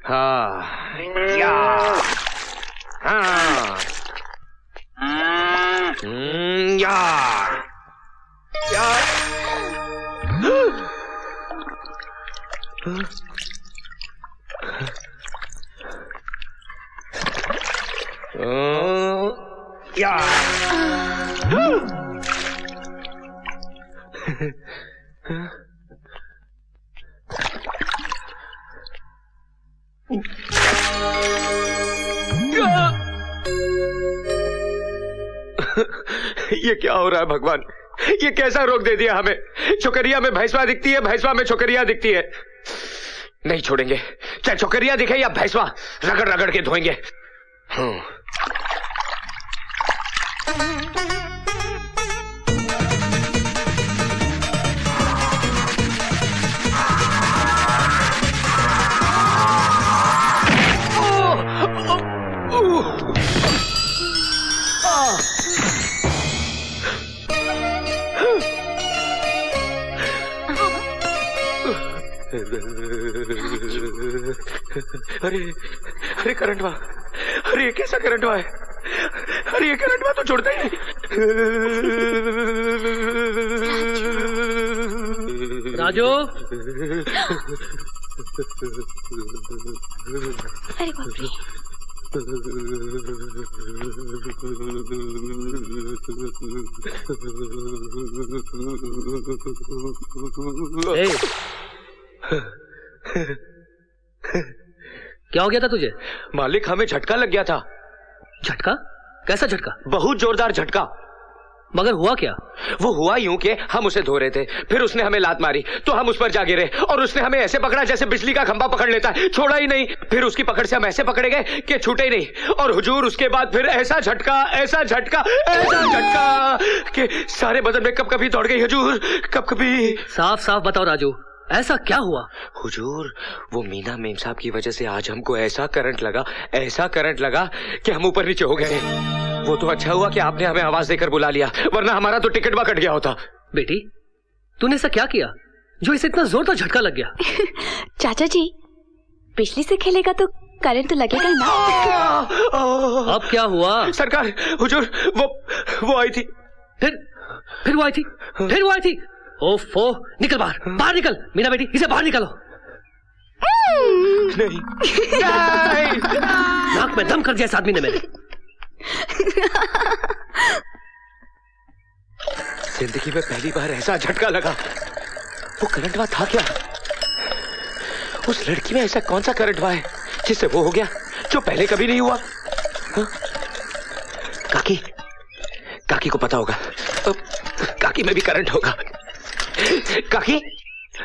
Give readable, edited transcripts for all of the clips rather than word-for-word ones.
हाँ या हाँ या या या ये क्या हो रहा है भगवान? ये कैसा रोग दे दिया हमें? छोकरिया में भैंसवा दिखती है, भैंसवा में छोकरिया दिखती है। नहीं छोड़ेंगे, चाहे छोकरिया दिखे या भैंसवा, रगड़ रगड़ के धोएंगे। अरे अरे करंट हुआ, अरे ये कैसा करंट हुआ है? अरे ये करंट हुआ तो छोड़ता ही नहीं। राजू, अरे बाप रे। क्या हो गया था तुझे? मालिक, हमें झटका लग गया था। झटका? कैसा झटका? बहुत जोरदार झटका। मगर हुआ क्या? वो हुआ यूं कि हम उसे धो रहे थे, फिर उसने हमें लात मारी तो हम उस पर जा गिरे और उसने हमें ऐसे पकड़ा जैसे बिजली का खंभा पकड़ लेता है, छोड़ा ही नहीं। फिर उसकी पकड़ से हम ऐसे पकड़े गए कि छूटे ही नहीं। और हुजूर उसके बाद फिर ऐसा झटका, ऐसा झटका, ऐसा झटका कि सारे बदन में कभी दौड़ गई हुजूर, कभी। साफ साफ बताओ राजू, ऐसा क्या हुआ? हुजूर, वो मीना मेम साहब की वजह से आज हमको ऐसा करंट लगा, ऐसा करंट लगा कि हम ऊपर नीचे हो गए। वो तो अच्छा हुआ कि आपने हमें आवाज देकर बुला लिया, वरना हमारा तो टिकट कट गया होता। बेटी, तूने ऐसा क्या किया जो इसे इतना जोर तो झटका लग गया? चाचा जी, बिजली से खेलेगा तो करंट तो लगेगा ना। अब क्या हुआ? सरकार, हुजूर, वो आई थी। फिर वो आई थी? फिर वो आई थी? ओफो, निकल बाहर, बाहर निकल। मीना बेटी, इसे बाहर निकालो। नहीं, नाक में दम कर दिया इस आदमी ने मेरे। जिंदगी में पहली बार ऐसा झटका लगा। वो करंट हुआ था क्या? उस लड़की में ऐसा कौन सा करंट हुआ है जिससे वो हो गया जो पहले कभी नहीं हुआ? काकी, काकी को पता होगा। काकी में भी करंट होगा। काकी,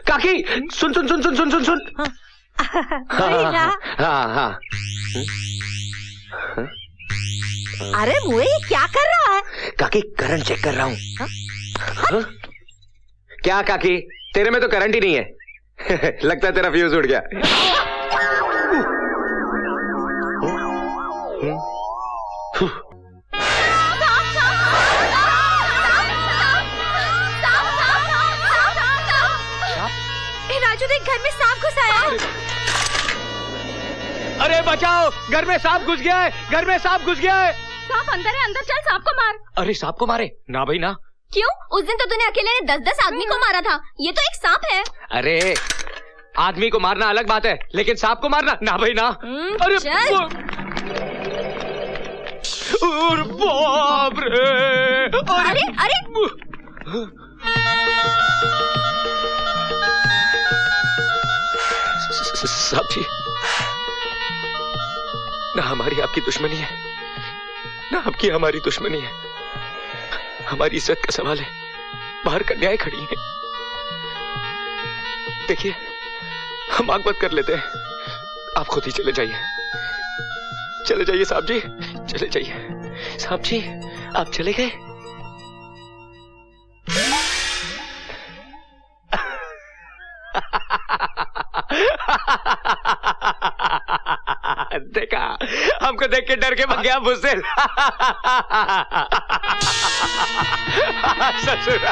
काकी, सुन सुन सुन सुन सुन सुन सुन। हाँ। अरे मुए, क्या कर रहा है? काकी, करंट चेक कर रहा हूँ। क्या काकी, तेरे में तो करंट ही नहीं है। लगता है तेरा फ्यूज उड़ गया। राजू देख, घर में सांप घुस आया है। अरे बचाओ, घर में सांप घुस गया है, घर में सांप घुस गया है। सांप अंदर है, अंदर चल, सांप को मार। अरे सांप को मारे? ना भाई ना। क्यों? उस दिन तो तूने अकेले ने 10-10 आदमी को मारा था, ये तो एक सांप है। अरे आदमी को मारना अलग बात है, लेकिन सांप को मारना ना भाई ना। अरे बाप रे। अरे साहब जी, ना हमारी आपकी दुश्मनी है, ना आपकी हमारी दुश्मनी है। हमारी इज्जत का सवाल है, बाहर कन्याएं खड़ी हैं। देखिए, हम आग बंद कर लेते हैं, आप खुद ही चले जाइए। चले जाइए साहब जी, चले जाइए। साहब जी, आप चले गए? देखा, हमको देख के डर के भाग गया बुज़दिल। ससुरा।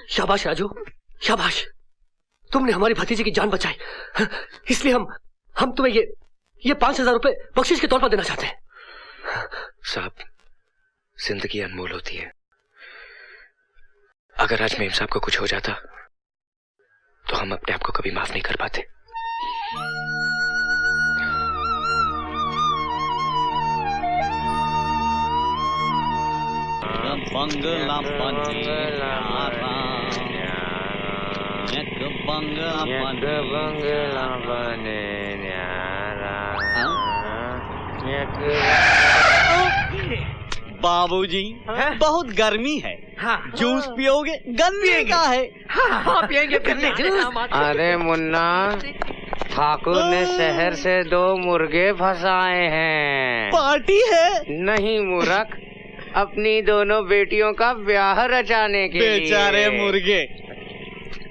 शाबाश राजू, शाबाश। तुमने हमारी भतीजी की जान बचाई, इसलिए हम तुम्हें ये 5,000 रुपए बख्शिश के तौर पर देना चाहते हैं। साहब, जिंदगी अनमोल होती है। अगर आज मेम साहब को कुछ हो जाता तो हम अपने आप को कभी माफ नहीं कर पाते। बंगला बने बाबूजी, बहुत गर्मी है। जूस पियोगे? गन्ने का है। पिएंगे गन्ने जूस। अरे मुन्ना, ठाकुर ने शहर से 2 मुर्गे फंसाए हैं। पार्टी है? नहीं मूर्ख, अपनी दोनों बेटियों का ब्याह रचाने के लिए। बेचारे मुर्गे।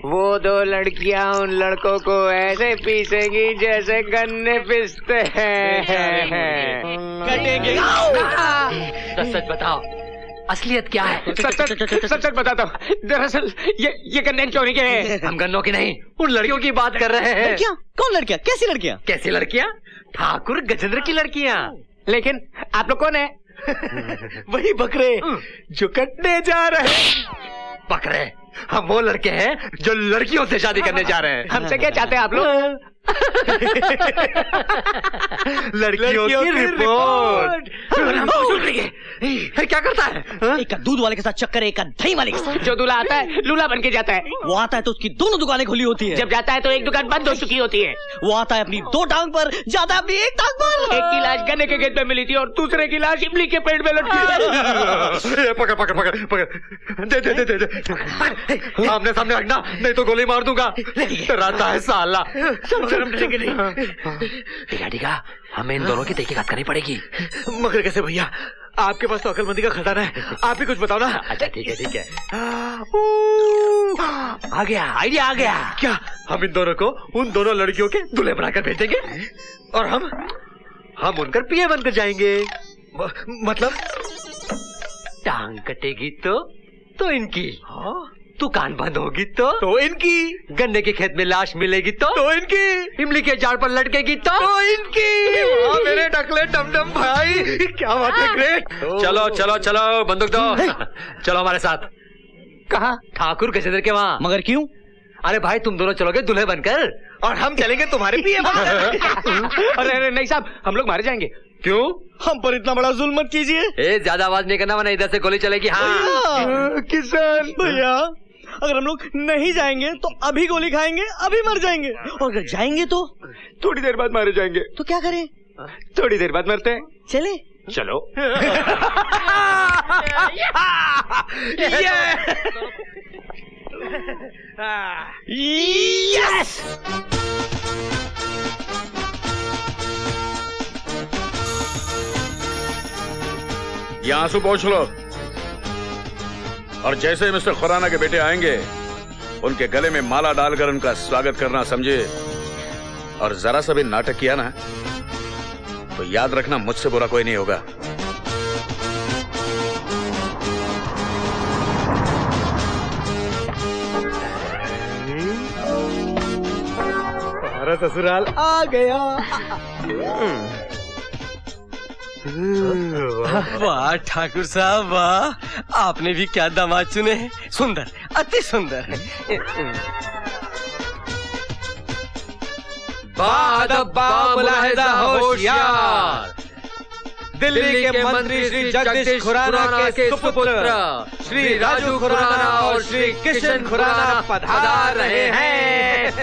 वो 2 लड़कियां उन लड़कों को ऐसे पीसेंगी जैसे गन्ने पीसते हैं। कटेंगे। सच बताओ, असलियत क्या है? सच बताता हूँ। दरअसल ये गन्ने चोरी के हैं। हम गन्नों की नहीं, उन लड़कियों की बात कर रहे हैं। लड़कियाँ? कौन लड़कियाँ? कैसी लड़कियाँ? कैसी लड़कियाँ? ठाकुर गजेंद्र की लड़कियाँ। लेकिन आप लोग कौन है? वही बकरे जो कटने जा रहे हैं। बकरे? हम वो लड़के हैं जो लड़कियों से शादी करने जा रहे हैं। हमसे क्या चाहते हैं आप लोग? लड़कियों की रिपोर्ट। फिर क्या करता है? एक का दूध वाले के साथ चक्कर, एक का दही वाले के साथ। जो दूल्हा आता है लूला बन के जाता है। वो आता है तो उसकी दोनों दुकानें खुली होती है। जब जाता है तो एक दुकान बंद हो चुकी होती है। वो आता है अपनी 2 टांग पर, जाता है अपनी 1 टांग पर। एक की लाश गन्ने के खेत में मिली थी और दूसरे की लाश इमली के पेड़ में लटकी। पकड़ दे। सामने रखना, नहीं तो गोली मार दूंगा। रहता है साला। ठीक है, हमें इन दोनों की तहकीकात करनी पड़ेगी। मगर कैसे भैया? आपके पास तो अकलमंदी का खजाना है, आप ही कुछ बताओ ना। अच्छा ठीक है। आ गया, आइडिया आ गया। क्या हम इन दोनों को उन दोनों लड़कियों के दूल्हे बनाकर भेजेंगे और हम उनकर पिए बनकर जाएंगे। मतलब टांग कटेगी तो इनकी, दुकान बंद होगी तो इनकी, गन्ने के खेत में लाश मिलेगी तो इनकी, इमली के झाड़ पर लटकेगी तो इनकी। मेरे टकले टमटम भाई, क्या बात है, ग्रेट। चलो बंदूक दो। चलो हमारे साथ। कहाँ? ठाकुर गजेंद्र के वहाँ। मगर क्यों? अरे भाई, तुम दोनों चलोगे दूल्हे बनकर और हम चलेंगे तुम्हारे पिए बनकर। अरे नहीं साहब, हम लोग मारे जाएंगे। क्यों? हम पर इतना बड़ा जुल्म मत कीजिए। ज्यादा आवाज नहीं करना, वरना इधर से गोली चलेगी। हाँ किसान भैया, अगर हम लोग नहीं जाएंगे तो अभी गोली खाएंगे, अभी मर जाएंगे। और अगर जाएंगे तो थोड़ी देर बाद मारे जाएंगे। तो क्या करें? थोड़ी देर बाद मरते हैं। चले? चलो। यस! ये आंसू पहुंच लो, और जैसे मिस्टर खुराना के बेटे आएंगे उनके गले में माला डालकर उनका स्वागत करना समझे। और जरा सा भी नाटक किया ना तो याद रखना, मुझसे बुरा कोई नहीं होगा। हमारा ससुराल आ गया। वाह ठाकुर साहब वाह, आपने भी क्या दामाद चुने हैं, सुंदर, अति सुंदर। होशियार, दिल्ली के मंत्री श्री जगदीश खुराना के सुपुत्र श्री राजू खुराना और श्री किशन खुराना पधार रहे हैं।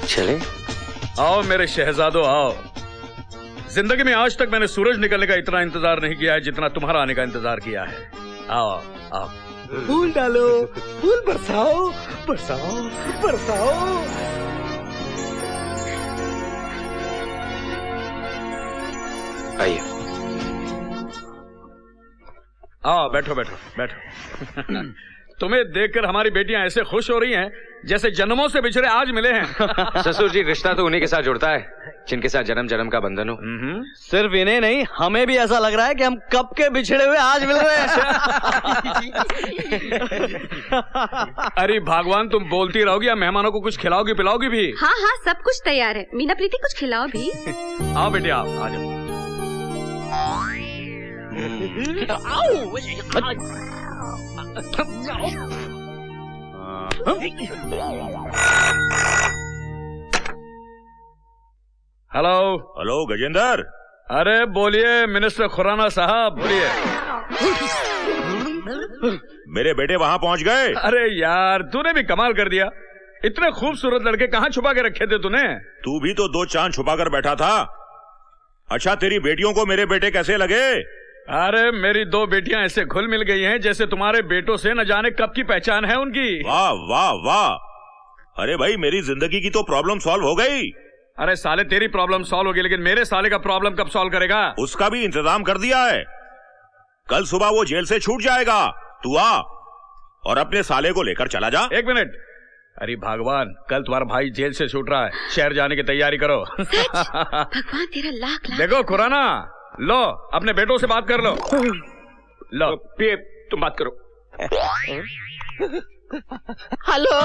चले? आओ मेरे शहजादो आओ। जिंदगी में आज तक मैंने सूरज निकलने का इतना इंतजार नहीं किया है जितना तुम्हारा आने का इंतजार किया है। आओ आओ। फूल डालो, फूल बरसाओ, बरसाओ, बरसाओ। आइए। आओ बैठो बैठो बैठो। तुम्हें देखकर हमारी बेटियां ऐसे खुश हो रही हैं जैसे जन्मों से बिछड़े आज मिले हैं। ससुर जी, रिश्ता तो उन्हीं के साथ जुड़ता है जिनके साथ जन्म जन्म का बंधन हो। सिर्फ इन्हें नहीं, हमें भी ऐसा लग रहा है कि हम कब के बिछड़े हुए आज मिल रहे हैं। अरे भगवान, तुम बोलती रहोगी या मेहमानों को कुछ खिलाओगी पिलाओगी भी? हाँ हाँ, सब कुछ तैयार है। मीना प्रीति, कुछ खिलाओ भी। आओ बेटे आओ, आ जाओ। Hello hello Gajendra. अरे बोलिए मिनिस्टर खुराना साहब, बोलिए। मेरे बेटे वहां पहुंच गए। अरे यार, तूने भी कमाल कर दिया। इतने खूबसूरत लड़के कहाँ छुपा के रखे थे तूने? तू भी तो 2 चांद छुपा कर बैठा था। अच्छा, तेरी बेटियों को मेरे बेटे कैसे लगे? अरे मेरी 2 बेटियां ऐसे घुल मिल गई हैं जैसे तुम्हारे बेटों से न जाने कब की पहचान है उनकी। वाह वाह वाह। अरे भाई, मेरी जिंदगी की तो प्रॉब्लम सॉल्व हो गई। अरे साले, तेरी प्रॉब्लम सॉल्व होगी, लेकिन मेरे साले का प्रॉब्लम कब सॉल्व करेगा? उसका भी इंतजाम कर दिया है। कल सुबह वो जेल से छूट जाएगा। तू आ और अपने साले को लेकर चला जा। 1 मिनट। अरे भगवान, कल तुम्हारा भाई जेल से छूट रहा है, शहर जाने की तैयारी करो। भगवान तेरा लाख लाख। देखो खुराना, लो अपने बेटों से बात कर लो। लो पिए, तुम बात करो। हेलो,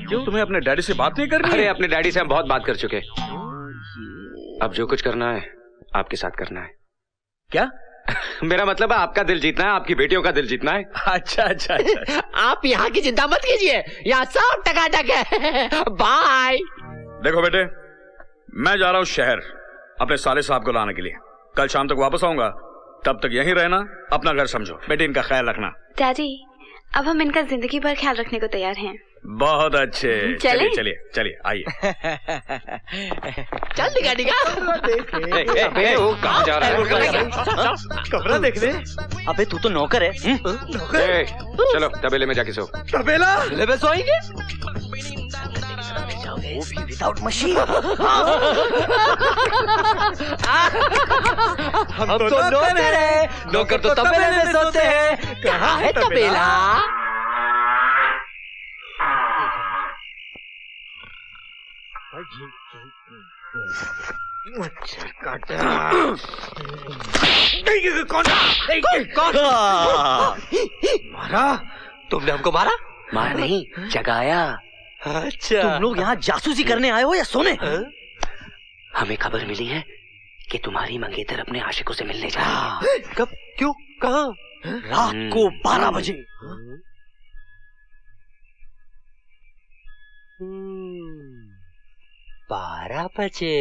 क्यों तुम्हें अपने डैडी से बात नहीं करनी? अरे अपने डैडी से हम बहुत बात कर चुके। अब जो कुछ करना है आपके साथ करना है। क्या? मेरा मतलब है आपका दिल जीतना है, आपकी बेटियों का दिल जीतना है। अच्छा अच्छा अच्छा। आप यहाँ की चिंता मत कीजिए, यहाँ सब टकाटक है। बाय। देखो बेटे, मैं जा रहा हूँ शहर अपने साले साहब को लाने के लिए। कल शाम तक वापस आऊंगा, तब तक यहीं रहना, अपना घर समझो। बेटे, इनका ख्याल रखना। डैडी, अब हम इनका जिंदगी भर ख्याल रखने को तैयार हैं। बहुत अच्छे। चले? चलिए चलिए आइए। चल निका निका। वो कहाँ जा रहा है? कमरा देखने। अबे तू तो नौकर है। चलो तबेले में जाके सो। तबेला में सोएंगे? वो भी विदाउट मशीन। हम तो नौकर है। नौकर तो तबेले में सोते हैं। कहाँ है तबेला? कौन मारा? तुमने हमको मारा? मार नहीं, जगाया। अच्छा, तुम लोग यहाँ जासूसी करने आए हो या सोने? हमें खबर मिली है कि तुम्हारी मंगेतर अपने आशिकों से मिलने जा रही है। कब, क्यों, कहाँ? रात को 12 बजे। 12 बजे।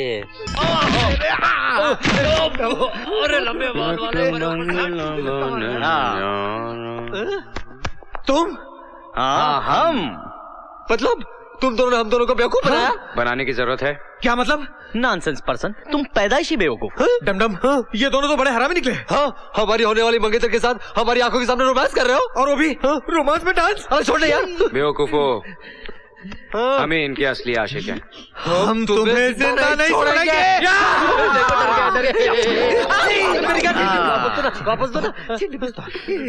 अरे लंबे बाल वाले। तुम? हाँ, हम। मतलब तुम दोनों ने हम दोनों को बेवकूफ बनाया? बनाने की जरूरत है? क्या मतलब? नॉनसेंस पर्सन, तुम पैदाइशी बेवकूफ। डमडम, ये दोनों तो बड़े हरामी निकले। हाँ, हमारी होने वाली मंगेतर के साथ हमारी आंखों के सामने रोमांस कर रहे हो, और वो भी रोमांस में डांस। अरे छोड़ यार। बेवकूफो, हमें इनके असली आशिक हैं। हम तुम्हें जिंदा नहीं छोड़ेंगे। वापस दो ना।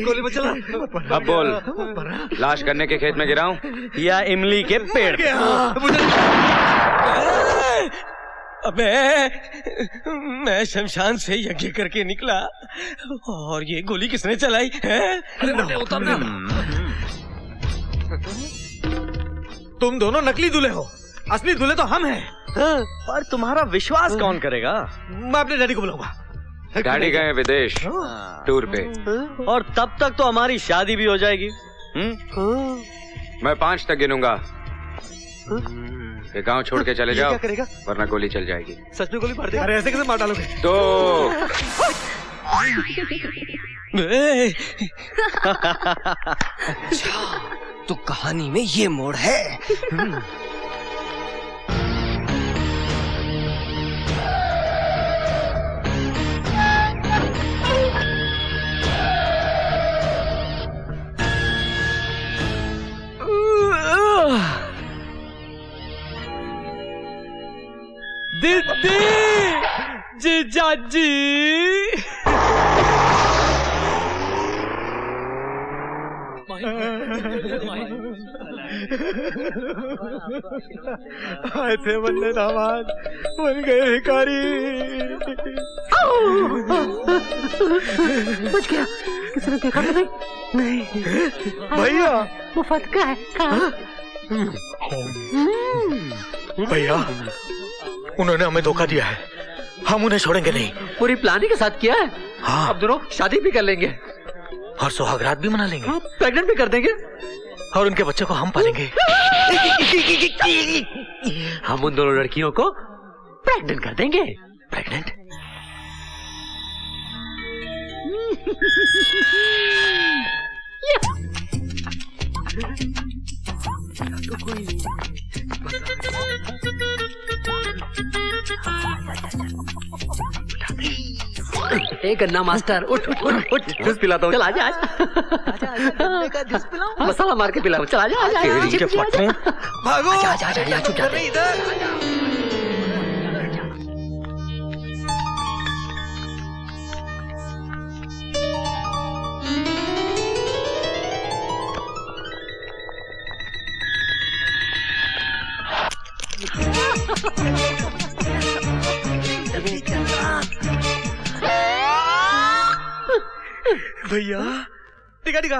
गोली मत चला। अब बोल, लाश गन्ने के खेत में गिराऊं या इमली के पेड़ पे? मैं शमशान से यज्ञ करके निकला और ये गोली किसने चलाई है? तुम दोनों नकली दूल्हे हो, असली दूल्हे तो हम हैं। पर तुम्हारा विश्वास कौन करेगा? मैं अपने डैडी को बुलाऊंगा। डैडी गए विदेश टूर पे, और तब तक तो हमारी शादी भी हो जाएगी। मैं 5 तक गिनूंगा। ये गांव छोड़ के चले जाओ, क्या करेगा? वरना गोली चल जाएगी। सच में गोली मार देगा? अरे ऐसे कैसे मार डालोगे? 2 तो कहानी में ये मोड़ है। दीदी, जीजाजी, आए थे बनने दामाद, बन गए भिखारी। बच गया, किसी ने देखा तो नहीं? नहीं भैया, वो फटका है। कहाँ? भैया, उन्होंने हमें धोखा दिया है, हम उन्हें छोड़ेंगे नहीं। पूरी प्लानिंग के साथ किया है। हाँ, अब दोनों शादी भी कर लेंगे और सुहागरात भी मना लेंगे, प्रेग्नेंट भी कर देंगे और उनके बच्चे को हम पालेंगे। हम उन दोनों लड़कियों को प्रेग्नेंट कर देंगे। प्रेग्नेंट? ए गन्ना मास्टर, उठ उठ उठ उठ, जूस पिलाता हूँ। चल आजा आजा, मसाला मार के पिलाओ। चल आजा आजा, भागो, आजा आजा आजा, चुप जा। भैया, टिका टिका।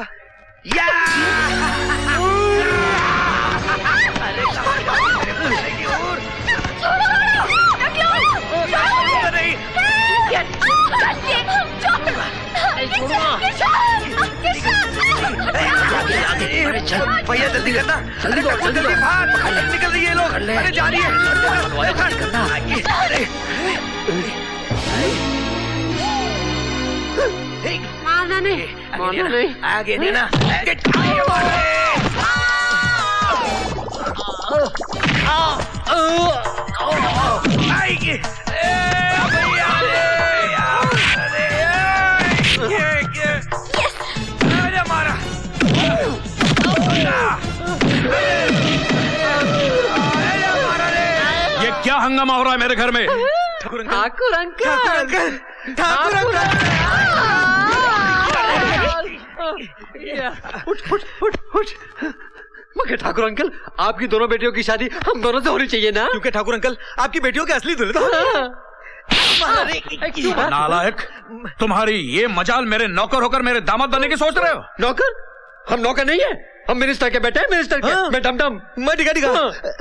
भैया जल्दी करना, जल्दी करो, जल्दी भाग, निकल रही है लोग। अरे जा रही है। मारना नहीं, आगे देना। मारा। ये क्या हंगामा हो रहा है मेरे घर में? Thakur uncle, Thakur uncle, Thakur uncle. उठ उठ उठ उठ। मगर ठाकुर अंकल, आपकी दोनों बेटियों की शादी हम दोनों से होनी चाहिए ना? क्योंकि ठाकुर अंकल आपकी बेटियों के असली दूल्हे तो नालायक, तुम्हारी ये मजाल मेरे नौकर होकर मेरे दामाद बनने की सोच रहे हो? नौकर? हम नौकर नहीं है, हम मिनिस्टर के बेटे हैं, मिनिस्टर के। मैं डम मैं टिका।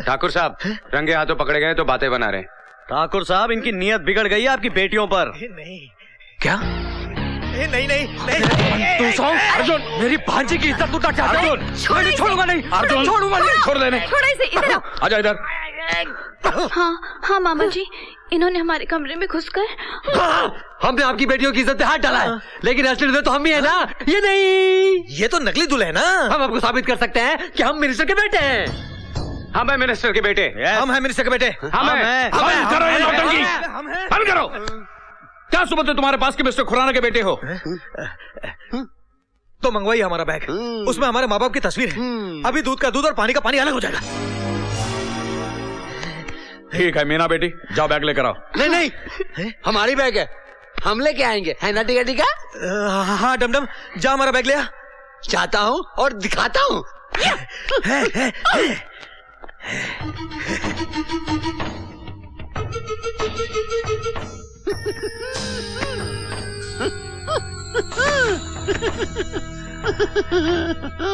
ठाकुर साहब रंगे हाथों पकड़े गए तो बातें बना रहे। ठाकुर साहब, इनकी नीयत बिगड़ गई है आपकी बेटियों पर। नहीं क्या? नहीं नहीं नहीं। तू अर्जुन, मेरी भांजी की इज्जत लूटना चाहता है? अर्जुन, छोड़ूंगा नहीं, अर्जुन, छोड़ूंगा नहीं। छोड़ देने। थोड़ा इसे इधर आओ। आजा इधर। हाँ मामा जी, इन्होंने हमारे कमरे में घुसकर हमने आपकी बेटियों की इज्जत पे हाथ डाला है, लेकिन असली दूल्हे तो हम ही है ना। ये नहीं, ये तो नकली दूल्हे है ना। हम आपको साबित कर सकते हैं कि हम मिनिस्टर के बेटे हैं। हम है मिनिस्टर के बेटे। हम हैं मिनिस्टर के बेटे। बंद करो ये नौटंकी, बंद करो। क्या सुबह तुम्हारे पास के मिस्टर खुराना के बेटे हो? तो मंगवाइए हमारा बैग, उसमें हमारे माँ बाप की तस्वीर है। अभी दूध का दूध और पानी का पानी अलग हो जाएगा। ठीक है मीना बेटी, जाओ बैग लेकर आओ। नहीं हमारी बैग है, हम लेके आएंगे, है ना? टिका टिका। हाँ डमडम, जा हमारा बैग ले आ। चाहता हूँ और दिखाता हूँ।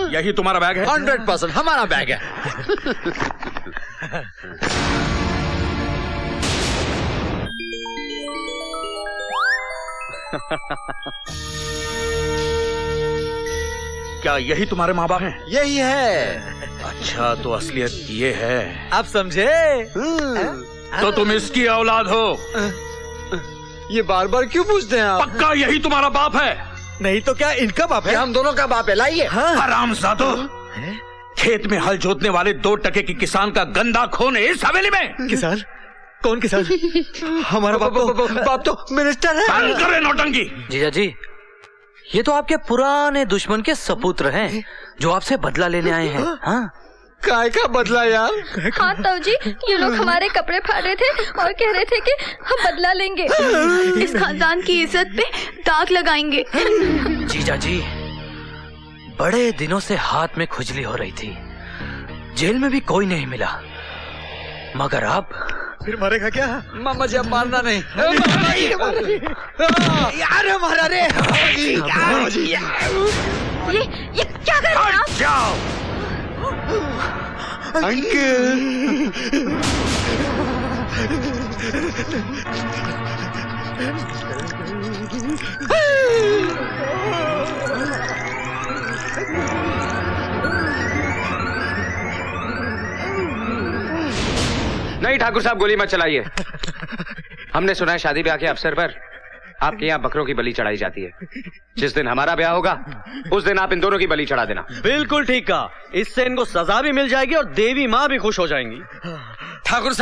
यही तुम्हारा बैग है? 100% हमारा बैग है। क्या यही तुम्हारे माँ बाप हैं? यही है। अच्छा, तो असलियत ये है। आप समझे? तो तुम इसकी औलाद हो? ये बार बार क्यों पूछते हैं आप? पक्का यही तुम्हारा बाप है? नहीं तो क्या इनका बाप है? हम दोनों का बाप है। लाइए। हरामजादो, खेत में हल जोतने वाले 2 टके की किसान का गंदा खून इस हवेली में। किसान? कौन किसान? हमारा बाप तो मिनिस्टर है। बंद करें नौटंकी। जीजा जी, ये तो आपके पुराने दुश्मन के सपुत्र हैं जो आपसे बदला लेने आए हैं। हाँ? काय का बदला यार? हाँ ताऊ जी, ये लोग हमारे कपड़े फाड़ रहे थे और कह रहे थे कि हम बदला लेंगे, इस खानदान की इज्जत पे दाग लगाएंगे। जीजा जी, बड़े दिनों से हाथ में खुजली हो रही थी, जेल में भी कोई नहीं मिला, मगर अब फिर मारेगा क्या? मामा जी, अब मारना नहीं। यार हमारा रे। ये क्या कर रहे हैं आप? जाओ। अंकल। नहीं ठाकुर साहब, गोली मत चलाइए। हमने सुना है शादी ब्याह के अवसर पर आपके यहाँ बकरों की बलि चढ़ाई जाती है। जिस दिन हमारा ब्याह होगा उस दिन आप इन दोनों की बलि चढ़ा देना। बिल्कुल ठीक कहा। इससे इनको सजा भी मिल जाएगी और देवी माँ भी खुश हो जाएंगी। ठाकुर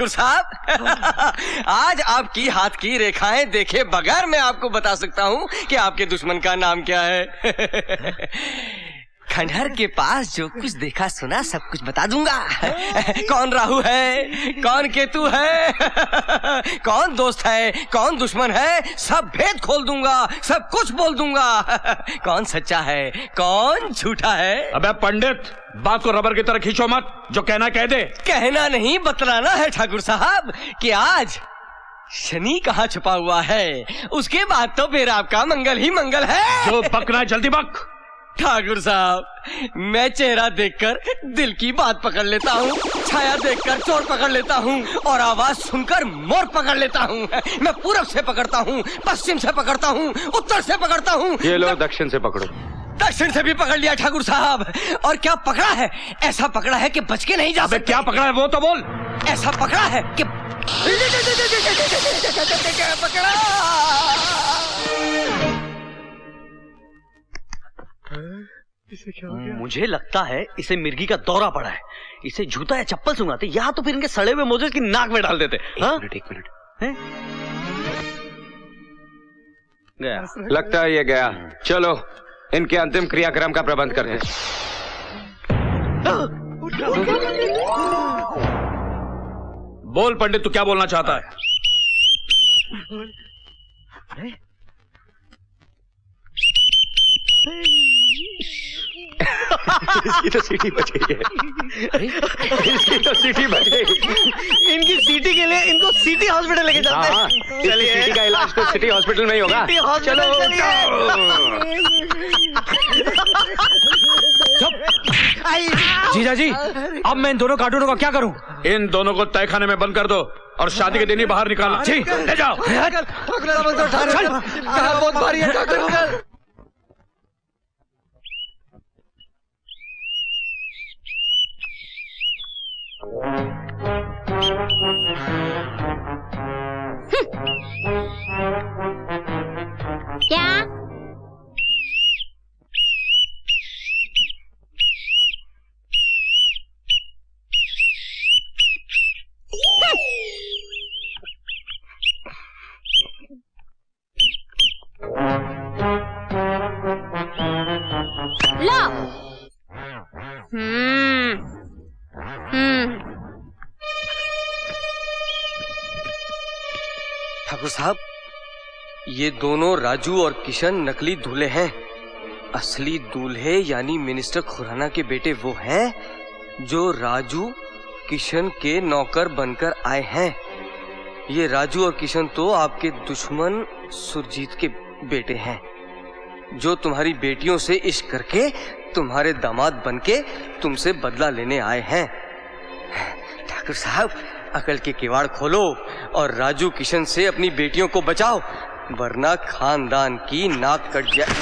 साहब आज आपकी हाथ की रेखाएं देखे बगैर मैं आपको बता सकता हूँ कि आपके दुश्मन का नाम क्या है। खंडहर के पास जो कुछ देखा सुना सब कुछ बता दूंगा। कौन राहु है, कौन केतु है, कौन दोस्त है, कौन दुश्मन है, सब भेद खोल दूंगा, सब कुछ बोल दूंगा। कौन सच्चा है, कौन झूठा है। अबे पंडित, बात को रबर की तरह खींचो मत, जो कहना कह दे। कहना नहीं बतलाना है ठाकुर साहब कि आज शनि कहाँ छुपा हुआ है, उसके बाद तो फिर आपका मंगल ही मंगल है। जो बकना है जल्दी बक। ठाकुर साहब, मैं चेहरा देखकर दिल की बात पकड़ लेता हूँ, छाया देखकर चोर पकड़ लेता हूँ और आवाज सुनकर मोर पकड़ लेता हूँ। मैं पूरब से पकड़ता हूँ, पश्चिम से पकड़ता हूँ, उत्तर से पकड़ता हूँ। ये लो दक्षिण से पकड़ो। दक्षिण से भी पकड़ लिया ठाकुर साहब। और क्या पकड़ा है? ऐसा पकड़ा है कि बच के नहीं जा सकते। क्या पकड़ा है वो तो बोल। ऐसा पकड़ा है कि पकड़ा। इसे क्या हो गया? मुझे लगता है इसे मिर्गी का दौरा पड़ा है। इसे जूता या चप्पल सुंघाते या तो फिर इनके सड़े हुए मोजे की नाक में डाल देते। एक मिनट गया, लगता है ये गया। चलो इनके अंतिम क्रियाक्रम का प्रबंध करते हैं। बोल पंडित, तू क्या बोलना चाहता है? इसकी तो सीटी बच गई है। इसकी तो सीटी बच गई। इनकी सीटी के लिए इनको सिटी हॉस्पिटल लेके जाते हैं। चलिए, सिटी का इलाज तो सिटी हॉस्पिटल में ही होगा। चलो जीजा जी, अब मैं इन दोनों कार्टूनों का क्या करूं? इन दोनों को तहखाने में बंद कर दो और शादी के दिन ही बाहर निकालो। जी, ले जाओ। बहुत भारी है डॉक्टर। क्या? लो। ठाकुर साहब, ये दोनों राजू और किशन नकली दूल्हे हैं। असली दूल्हे यानी मिनिस्टर खुराना के बेटे वो हैं जो राजू किशन के नौकर बनकर आए हैं। ये राजू और किशन तो आपके दुश्मन सुरजीत के बेटे हैं, जो तुम्हारी बेटियों से इश्क करके तुम्हारे दामाद बनके तुमसे बदला लेने आए हैं। ठाकुर साहब, अकल के किवाड़ खोलो और राजू किशन से अपनी बेटियों को बचाओ, वरना खानदान की नाक कट जाए।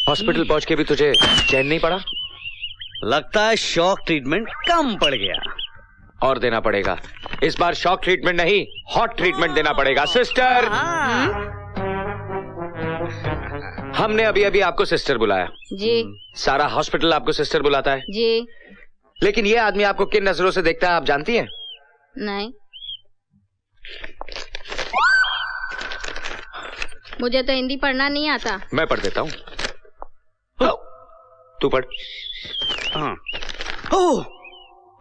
हॉस्पिटल पहुंच के भी तुझे चैन नहीं पड़ा? लगता है शॉक ट्रीटमेंट कम पड़ गया। और देना पड़ेगा। इस बार शॉक ट्रीटमेंट नहीं, हॉट ट्रीटमेंट देना पड़ेगा। सिस्टर, हमने अभी अभी आपको सिस्टर बुलाया जी। सारा हॉस्पिटल आपको सिस्टर बुलाता है जी। लेकिन ये आदमी आपको किन नजरों से देखता है आप जानती हैं? नहीं, मुझे तो हिंदी पढ़ना नहीं आता। मैं पढ़ देता हूँ, तू पढ़। हाँ। ओह,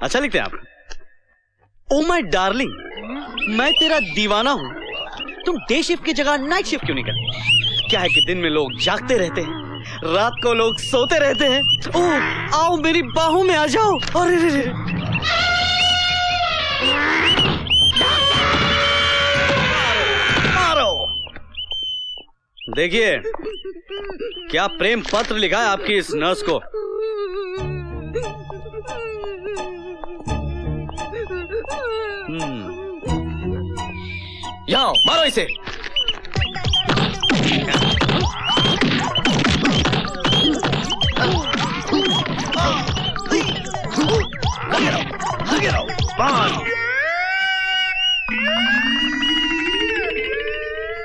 अच्छा लिखते हैं आप। ओ माय डार्लिंग, मैं तेरा दीवाना हूँ। तुम डे शिफ्ट की जगह नाइट शिफ्ट क्यों नहीं करते? क्या है कि दिन में लोग जागते रहते हैं, रात को लोग सोते रहते हैं। ओह, आओ मेरी बाहों में आ जाओ। अरे रे रे। मारो। देखिए क्या प्रेम पत्र लिखा है आपकी इस नर्स को। जाओ मारो इसे।